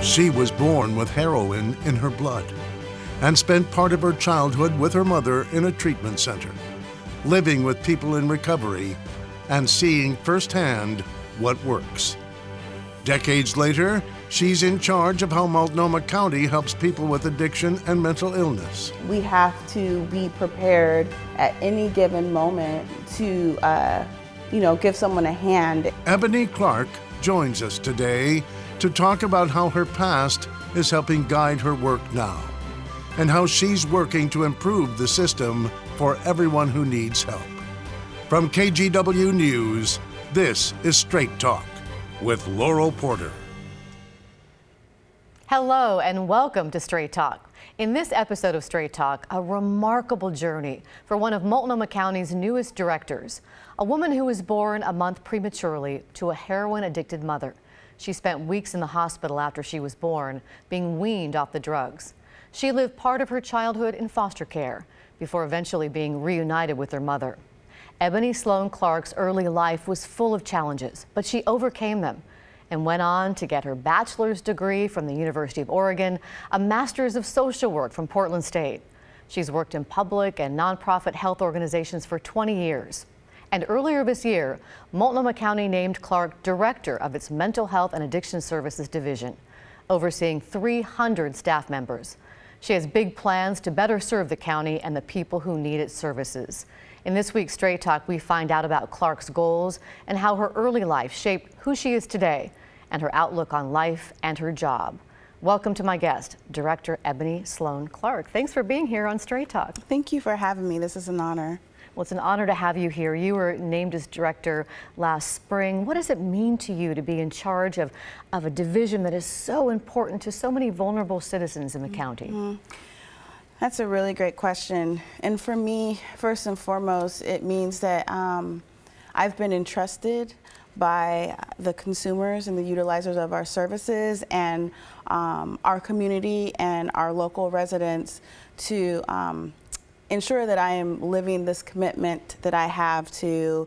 She was born with heroin in her blood and spent part of her childhood with her mother in a treatment center, living with people in recovery and seeing firsthand what works. Decades later, she's in charge of how Multnomah County helps people with addiction and mental illness. We have to be prepared at any given moment to, give someone a hand. Ebony Clarke joins us today to talk about how her past is helping guide her work now, and how she's working to improve the system for everyone who needs help. From KGW News, this is Straight Talk with Laurel Porter. Hello and welcome to Straight Talk. In this episode of Straight Talk, a remarkable journey for one of Multnomah County's newest directors, a woman who was born a month prematurely to a heroin-addicted mother. She spent weeks in the hospital after she was born, being weaned off the drugs. She lived part of her childhood in foster care before eventually being reunited with her mother. Ebony Sloan Clarke's early life was full of challenges, but she overcame them and went on to get her bachelor's degree from the University of Oregon, a master's of social work from Portland State. She's worked in public and nonprofit health organizations for 20 years. And earlier this year, Multnomah County named Clarke director of its Mental Health and Addiction Services Division, overseeing 300 staff members. She has big plans to better serve the county and the people who need its services. In this week's Straight Talk, we find out about Clarke's goals and how her early life shaped who she is today and her outlook on life and her job. Welcome to my guest, Director Ebony Sloan Clarke. Thanks for being here on Straight Talk. Thank you for having me. This is an honor. Well, it's an honor to have you here. You were named as director last spring. What does it mean to you to be in charge of a division that is so important to so many vulnerable citizens in the county? That's a really great question. And for me, first and foremost, it means that I've been entrusted by the consumers and the utilizers of our services and our community and our local residents to ensure that I am living this commitment that I have to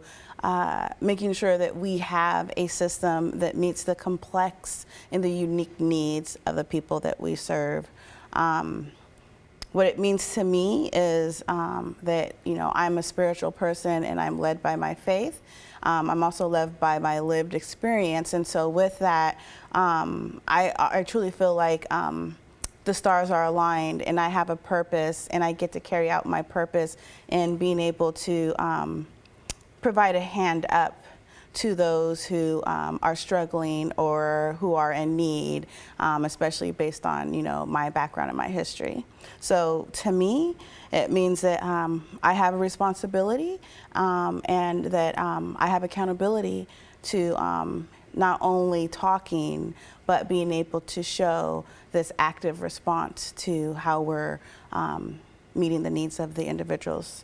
making sure that we have a system that meets the complex and the unique needs of the people that we serve. What it means to me is that, I'm a spiritual person and I'm led by my faith. I'm also led by my lived experience. And so with that, I truly feel like the stars are aligned and I have a purpose and I get to carry out my purpose in being able to provide a hand up to those who are struggling or who are in need, especially based on, my background and my history. So to me, it means that I have a responsibility and that I have accountability to not only talking, but being able to show this active response to how we're meeting the needs of the individuals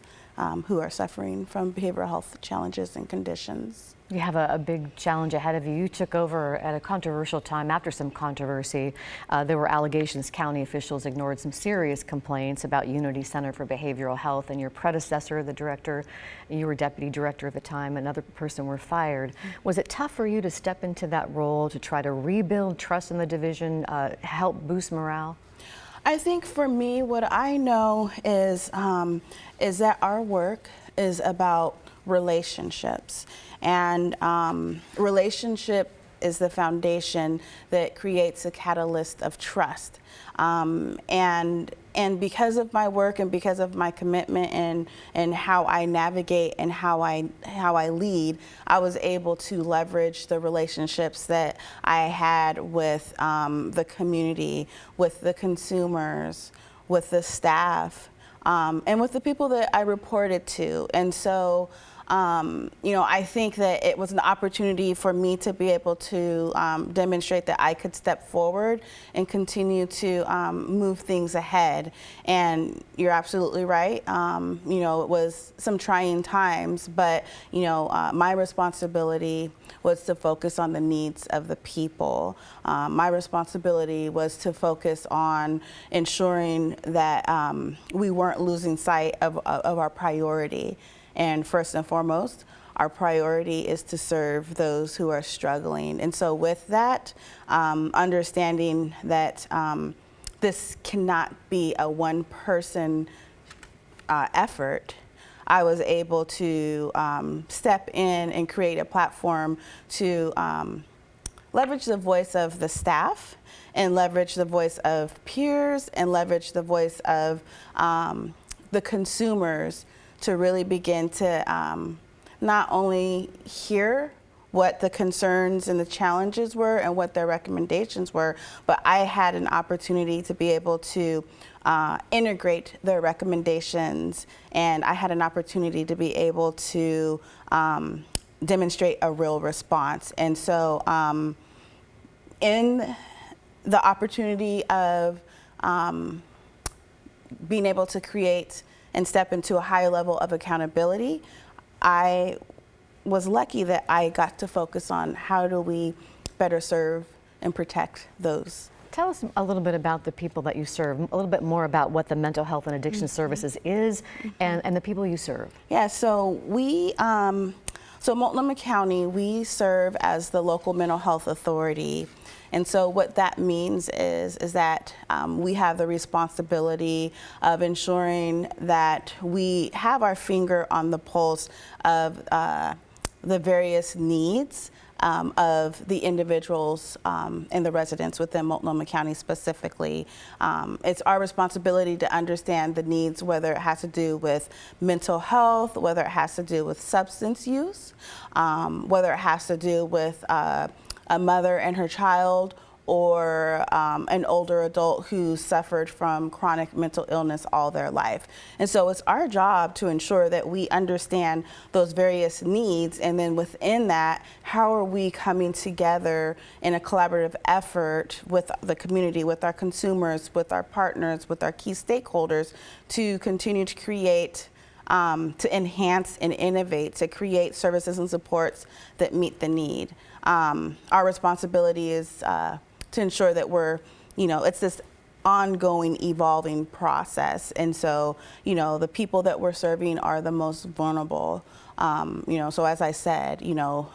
who are suffering from behavioral health challenges and conditions. You have a big challenge ahead of you. You took over at a controversial time after some controversy. There were allegations county officials ignored some serious complaints about Unity Center for Behavioral Health, and your predecessor, the director, you were deputy director at the time, another person were fired. Was it tough for you to step into that role to try to rebuild trust in the division, help boost morale? I think for me, what I know is that our work is about relationships. And relationship is the foundation that creates a catalyst of trust. And because of my work and because of my commitment and how I navigate and how I lead, I was able to leverage the relationships that I had with the community, with the consumers, with the staff, and with the people that I reported to. And so I think that it was an opportunity for me to be able to demonstrate that I could step forward and continue to move things ahead. And you're absolutely right. It was some trying times, but my responsibility was to focus on the needs of the people. My responsibility was to focus on ensuring that we weren't losing sight of our priority. And first and foremost, our priority is to serve those who are struggling. And so with that, understanding that this cannot be a one-person effort, I was able to step in and create a platform to leverage the voice of the staff and leverage the voice of peers and leverage the voice of the consumers to really begin to not only hear what the concerns and the challenges were and what their recommendations were, but I had an opportunity to be able to integrate their recommendations, and I had an opportunity to be able to demonstrate a real response. And so in the opportunity of being able to create and step into a higher level of accountability, I was lucky that I got to focus on how do we better serve and protect those. Tell us a little bit about the people that you serve, a little bit more about what the Mental Health and Addiction Services is and the people you serve. Yeah, so we, so Multnomah County, we serve as the local mental health authority. And so what that means is that we have the responsibility of ensuring that we have our finger on the pulse of the various needs of the individuals and the residents within Multnomah County specifically. It's our responsibility to understand the needs, whether it has to do with mental health, whether it has to do with substance use, whether it has to do with a mother and her child, or an older adult who suffered from chronic mental illness all their life. And so it's our job to ensure that we understand those various needs, and then within that, how are we coming together in a collaborative effort with the community, with our consumers, with our partners, with our key stakeholders to continue to create, to enhance and innovate, to create services and supports that meet the need. Our responsibility is to ensure that we're, it's this ongoing, evolving process. And so, the people that we're serving are the most vulnerable. So as I said,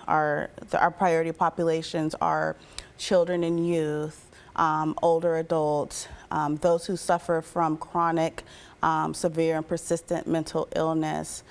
our priority populations are children and youth, older adults, those who suffer from chronic, severe and persistent mental illness,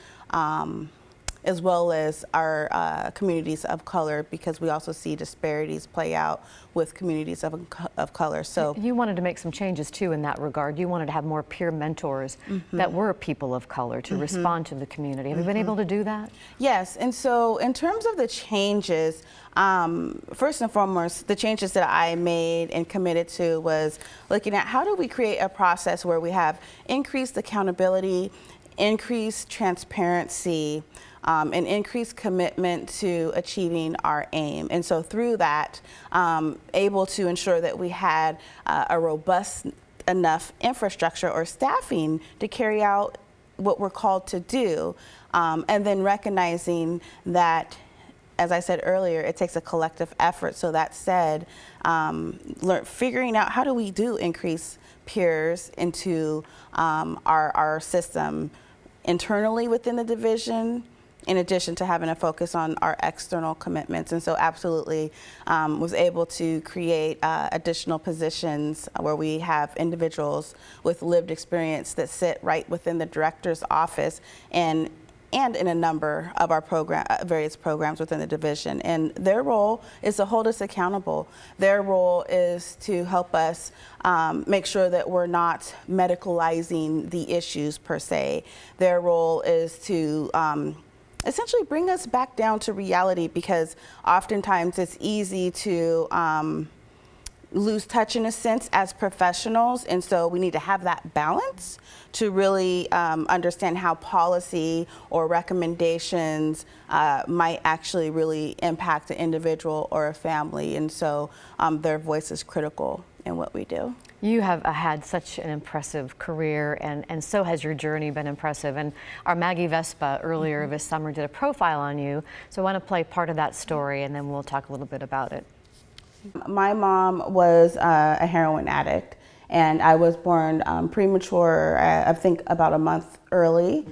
as well as our communities of color, because we also see disparities play out with communities of color. So you wanted to make some changes too in that regard. You wanted to have more peer mentors that were people of color to respond to the community. Have you been able to do that? Yes, and so in terms of the changes, first and foremost, the changes that I made and committed to was looking at how do we create a process where we have increased accountability, increased transparency, and increased commitment to achieving our aim. And so through that, able to ensure that we had a robust enough infrastructure or staffing to carry out what we're called to do, and then recognizing that, as I said earlier, it takes a collective effort. So that said, figuring out how do we increase peers into our system internally within the division, in addition to having a focus on our external commitments. And so absolutely was able to create additional positions where we have individuals with lived experience that sit right within the director's office and in a number of our various programs within the division. And their role is to hold us accountable. Their role is to help us make sure that we're not medicalizing the issues per se. Their role is to essentially bring us back down to reality, because oftentimes it's easy to lose touch in a sense as professionals, and so we need to have that balance to really understand how policy or recommendations might actually really impact an individual or a family, and so their voice is critical in what we do. You have had such an impressive career, and so has your journey been impressive. And our Maggie Vespa earlier this summer did a profile on you, so I want to play part of that story, and then we'll talk a little bit about it. My mom was a heroin addict, and I was born premature, I think about a month early.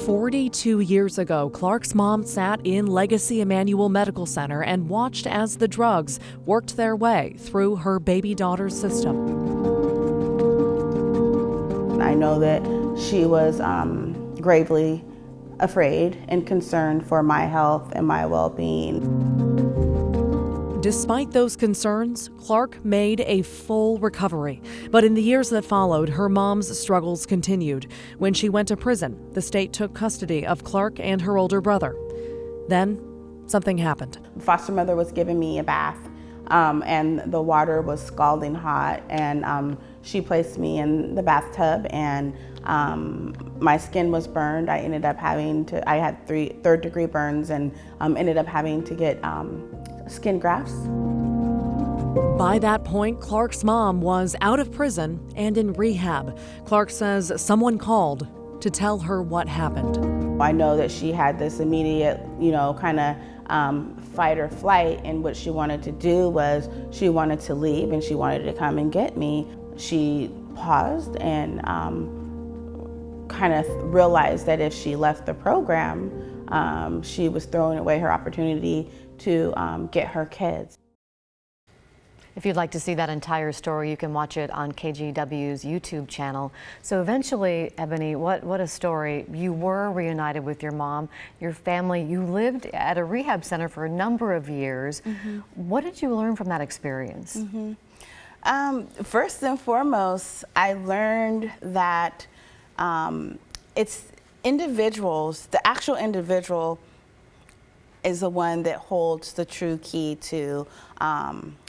42 years ago, Clarke's mom sat in Legacy Emmanuel Medical Center and watched as the drugs worked their way through her baby daughter's system. I know that she was gravely afraid and concerned for my health and my well-being. Despite those concerns, Clarke made a full recovery. But in the years that followed, her mom's struggles continued. When she went to prison, the state took custody of Clarke and her older brother. Then, something happened. Foster mother was giving me a bath, and the water was scalding hot, and she placed me in the bathtub, and my skin was burned. I ended up I had 3 third-degree burns, and ended up having to get skin grafts. By that point, Clarke's mom was out of prison and in rehab. Clarke says someone called to tell her what happened. I know that she had this immediate, kind of fight or flight, and what she wanted to do was she wanted to leave and she wanted to come and get me. She paused and kind of realized that if she left the program, she was throwing away her opportunity to get her kids. If you'd like to see that entire story, you can watch it on KGW's YouTube channel. So eventually, Ebony, what a story. You were reunited with your mom, your family. You lived at a rehab center for a number of years. Mm-hmm. What did you learn from that experience? Mm-hmm. First and foremost, I learned that it's individuals, the actual individual is the one that holds the true key to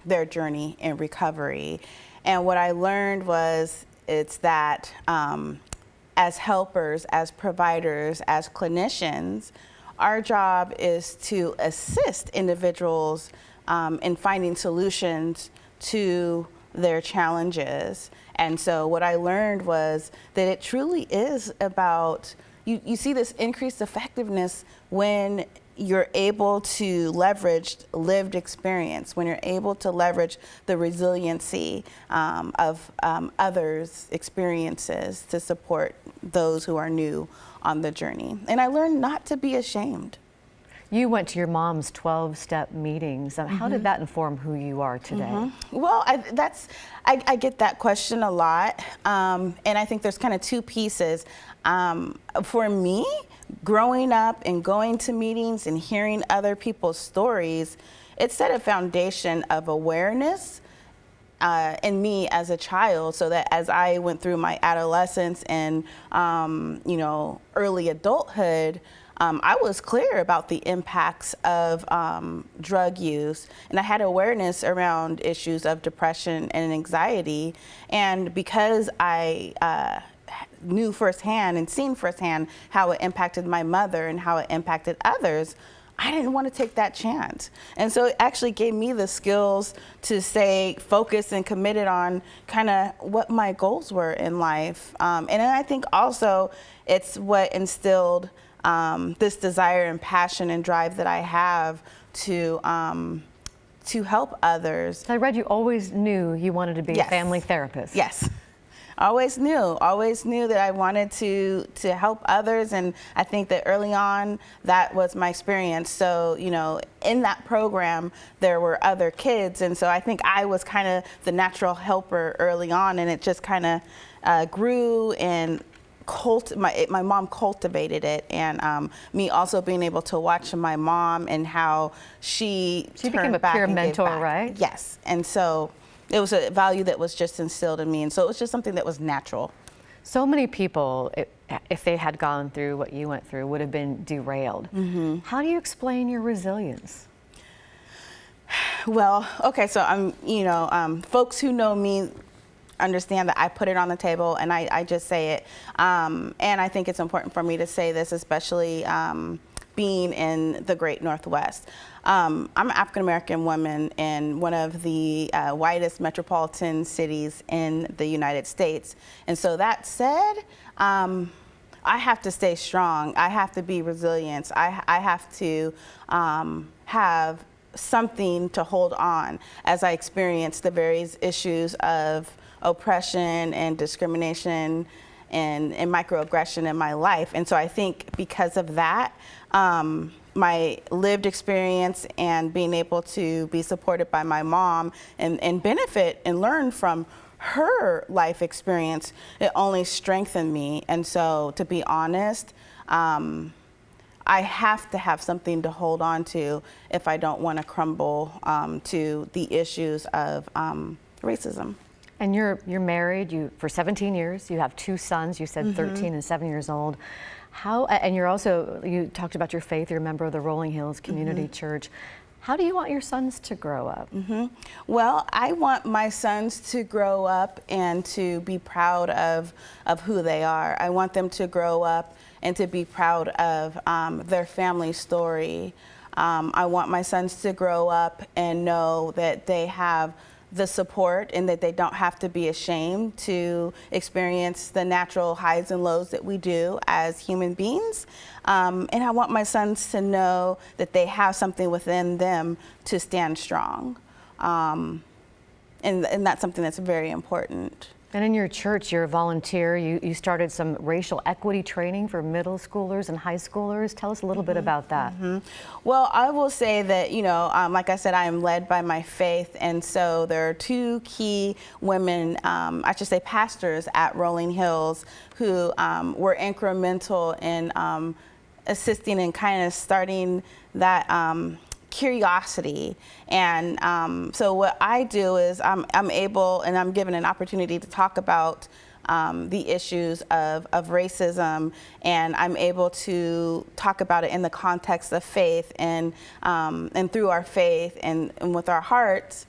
their journey in recovery. And what I learned was it's that as helpers, as providers, as clinicians, our job is to assist individuals in finding solutions to their challenges. And so what I learned was that it truly is about, you see this increased effectiveness when you're able to leverage lived experience, when you're able to leverage the resiliency of others' experiences to support those who are new on the journey. And I learned not to be ashamed. You went to your mom's 12-step meetings. How did that inform who you are today? Well, I get that question a lot, and I think there's kind of 2 pieces. For me, growing up and going to meetings and hearing other people's stories, it set a foundation of awareness in me as a child, so that as I went through my adolescence and early adulthood, I was clear about the impacts of drug use, and I had awareness around issues of depression and anxiety. And because I knew firsthand and seen firsthand how it impacted my mother and how it impacted others, I didn't want to take that chance. And so it actually gave me the skills to stay focused and committed on kind of what my goals were in life. And then I think also it's what instilled this desire and passion and drive that I have to help others. I read you always knew you wanted to be a family therapist. Yes. Always knew that I wanted to help others, and I think that early on that was my experience. So, in that program there were other kids, and so I think I was kind of the natural helper early on, and it just kind of grew, and my mom cultivated it, and me also being able to watch my mom and how she became a peer mentor, right? Yes, and so it was a value that was just instilled in me, and so it was just something that was natural. So many people, if they had gone through what you went through, would have been derailed. How do you explain your resilience? Well, okay, so folks who know me understand that I put it on the table, and I just say it. And I think it's important for me to say this, especially being in the Great Northwest. I'm an African-American woman in one of the widest metropolitan cities in the United States. And so that said, I have to stay strong. I have to be resilient. I have to have something to hold on as I experience the various issues of oppression and discrimination and microaggression in my life. And so I think because of that, my lived experience and being able to be supported by my mom and benefit and learn from her life experience, it only strengthened me. And so, to be honest, I have to have something to hold on to if I don't want to crumble to the issues of racism. And you're married for 17 years. You have 2 sons. You said 13 and 7 years old. And you talked about your faith. You're a member of the Rolling Hills Community Church. How do you want your sons to grow up? Well, I want my sons to grow up and to be proud of who they are. I want them to grow up and to be proud of their family story. I want my sons to grow up and know that they have the support and that they don't have to be ashamed to experience the natural highs and lows that we do as human beings. And I want my sons to know that they have something within them to stand strong. And that's something that's very important. And in your church, you're a volunteer. You started some racial equity training for middle schoolers and high schoolers. Tell us a little bit about that. Well, I will say that, like I said, I am led by my faith. And so there are 2 key women, I should say pastors at Rolling Hills, who were incremental in assisting and kind of starting that curiosity. And so what I do is I'm able and I'm given an opportunity to talk about the issues of racism, and I'm able to talk about it in the context of faith and through our faith and with our hearts.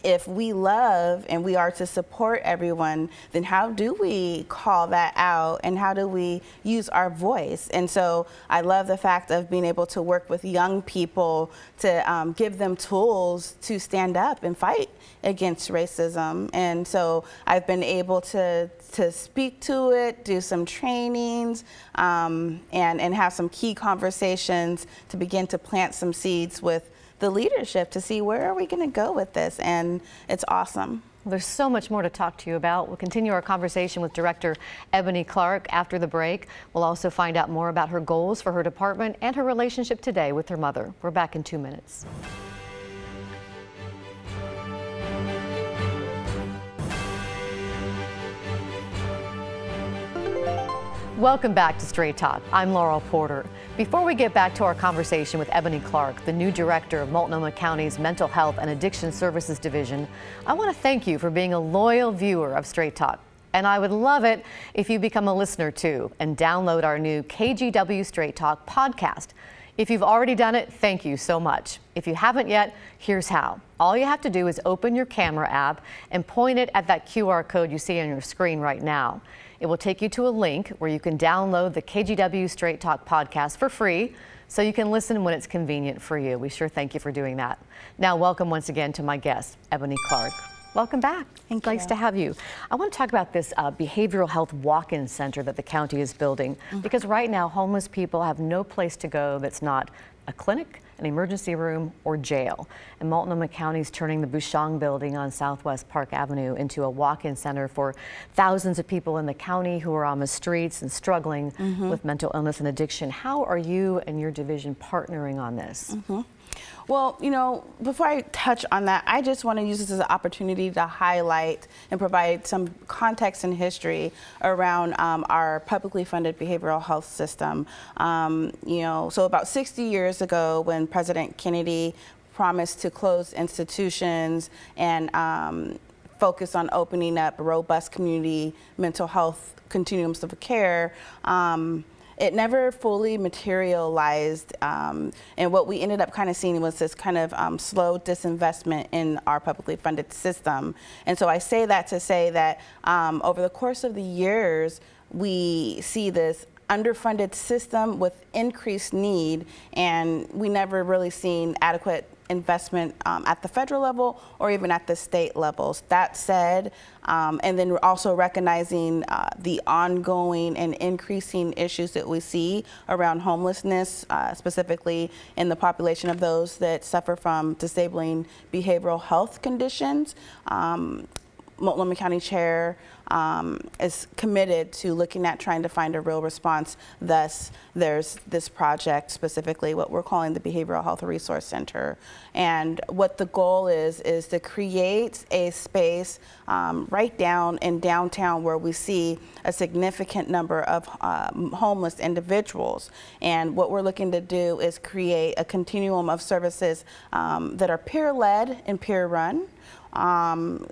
If we love and we are to support everyone, then how do we call that out and how do we use our voice? And so I love the fact of being able to work with young people to give them tools to stand up and fight against racism. And so I've been able to speak to it, do some trainings, and have some key conversations to begin to plant some seeds with the leadership to see where are we going to go with this, and it's awesome. Well, there's so much more to talk to you about. We'll continue our conversation with Director Ebony Clarke after the break. We'll also find out more about her goals for her department and her relationship today with her mother. We're back in 2 minutes. Welcome back to Straight Talk. I'm Laurel Porter. Before we get back to our conversation with Ebony Clarke, the new director of Multnomah County's Mental Health and Addiction Services Division, I want to thank you for being a loyal viewer of Straight Talk. And I would love it if you become a listener too and download our new KGW Straight Talk podcast. If you've already done it, thank you so much. If you haven't yet, here's how. All you have to do is open your camera app and point it at that QR code you see on your screen right now. It will take you to a link where you can download the KGW Straight Talk podcast for free so you can listen when it's convenient for you. We sure thank you for doing that. Now, welcome once again to my guest, Ebony Clarke. Welcome back. Thank you. Nice to have you. I want to talk about this behavioral health walk-in center that the county is building, because right now homeless people have no place to go that's not a clinic, an emergency room, or jail. And Multnomah County is turning the Bouchong building on Southwest Park Avenue into a walk-in center for thousands of people in the county who are on the streets and struggling with mental illness and addiction. How are you and your division partnering on this? Well, before I touch on that, I just want to use this as an opportunity to highlight and provide some context and history around our publicly funded behavioral health system. So about 60 years ago, when President Kennedy promised to close institutions and focus on opening up robust community mental health continuums of care, it never fully materialized, and what we ended up kind of seeing was this kind of slow disinvestment in our publicly funded system. And so I say that to say that over the course of the years, we see this underfunded system with increased need, and we never really seen adequate investment at the federal level or even at the state levels. That said, and then we're also recognizing the ongoing and increasing issues that we see around homelessness, specifically in the population of those that suffer from disabling behavioral health conditions. Multnomah County Chair is committed to looking at trying to find a real response. Thus, there's this project, specifically what we're calling the Behavioral Health Resource Center. And what the goal is to create a space right down in downtown where we see a significant number of homeless individuals. And what we're looking to do is create a continuum of services that are peer-led and peer-run.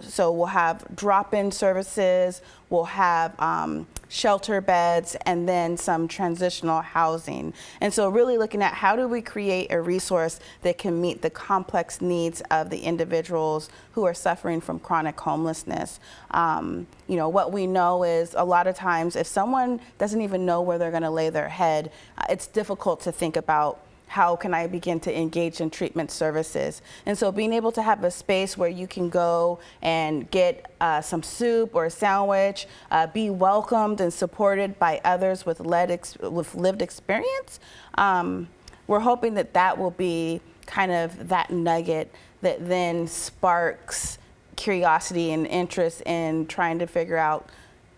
So we'll have drop-in services, we'll have shelter beds, and then some transitional housing. And so really looking at how do we create a resource that can meet the complex needs of the individuals who are suffering from chronic homelessness. You know, what we know is a lot of times if someone doesn't even know where they're going to lay their head, it's difficult to think about how can I begin to engage in treatment services. And so being able to have a space where you can go and get some soup or a sandwich, be welcomed and supported by others with lived experience, we're hoping that that will be kind of that nugget that then sparks curiosity and interest in trying to figure out,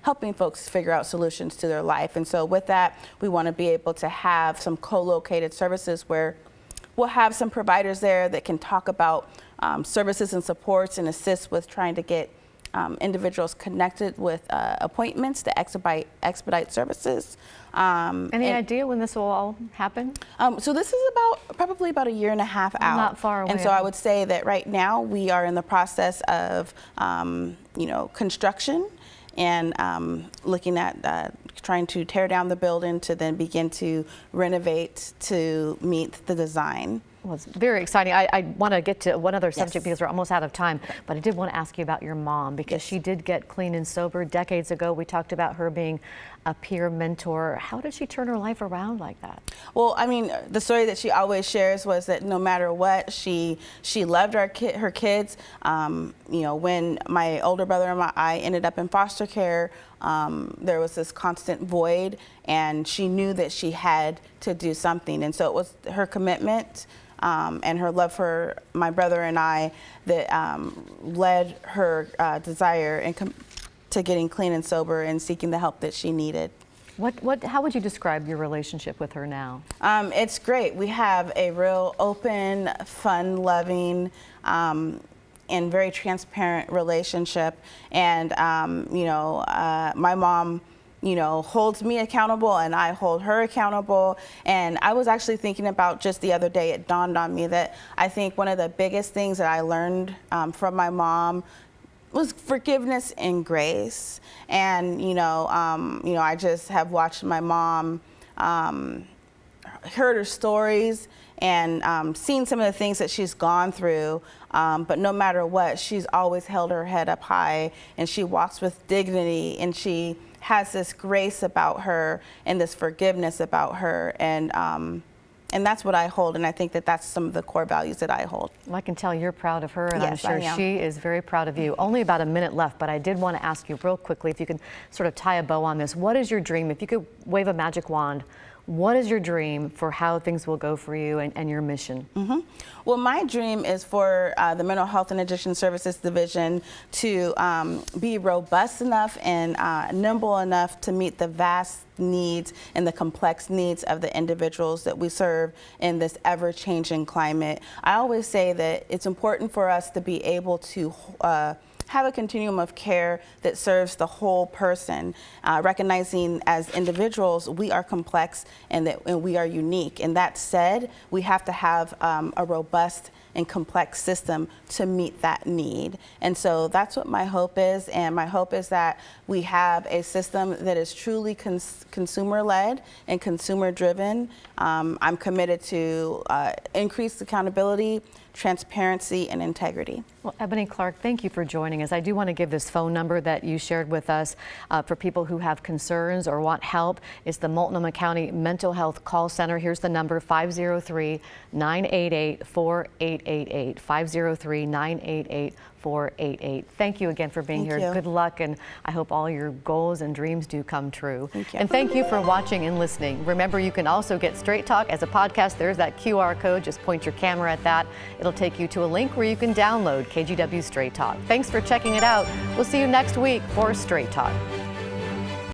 helping folks figure out solutions to their life. And so with that, we want to be able to have some co-located services where we'll have some providers there that can talk about services and supports and assist with trying to get individuals connected with appointments to expedite services. Any idea when this will all happen? So this is probably about a year and a half out. Not far away. And so I would say that right now we are in the process of construction and looking at trying to tear down the building to then begin to renovate to meet the design. Well, it's very exciting. I want to get to one other subject Yes. because we're almost out of time, but I did want to ask you about your mom because Yes. she did get clean and sober decades ago. We talked about her being a peer mentor. How did she turn her life around like that? Well, I mean, the story that she always shares was that no matter what, she loved her kids. You know, when my older brother and I ended up in foster care, there was this constant void, and she knew that she had to do something. And so it was her commitment and her love for my brother and I that led her desire and to getting clean and sober and seeking the help that she needed. How would you describe your relationship with her now? It's great. We have a real open, fun-loving, and very transparent relationship. And my mom, holds me accountable and I hold her accountable. And I was actually thinking about just the other day, it dawned on me that I think one of the biggest things that I learned from my mom was forgiveness and grace. And, I just have watched my mom, heard her stories and seen some of the things that she's gone through. But no matter what, she's always held her head up high and she walks with dignity and she has this grace about her and this forgiveness about her. And that's what I hold, and I think that that's some of the core values that I hold. Well, I can tell you're proud of her, and Yes, I'm I sure am. she is very proud of you. Only about a minute left, but I did want to ask you real quickly if you could sort of tie a bow on this. What is your dream? If you could wave a magic wand, what is your dream for how things will go for you and your mission? Mm-hmm. Well, my dream is for the Mental Health and Addiction Services Division to be robust enough and nimble enough to meet the vast needs and the complex needs of the individuals that we serve in this ever-changing climate. I always say that it's important for us to be able to have a continuum of care that serves the whole person, recognizing as individuals we are complex and we are unique. And that said, we have to have a robust and complex system to meet that need. And so that's what my hope is. And my hope is that we have a system that is truly consumer-led and consumer-driven. I'm committed to increased accountability, transparency, and integrity. Well, Ebony Clarke, thank you for joining us. I do want to give this phone number that you shared with us for people who have concerns or want help. It's the Multnomah County Mental Health Call Center. Here's the number, 503-988-4888, 503-988-4888. 8488. Thank you again for being Thank here. you. Good luck, and I hope all your goals and dreams do come true. Thank you. And thank you for watching and listening. Remember, you can also get Straight Talk as a podcast. There's that QR code. Just point your camera at that. It'll take you to a link where you can download KGW Straight Talk. Thanks for checking it out. We'll see you next week for Straight Talk.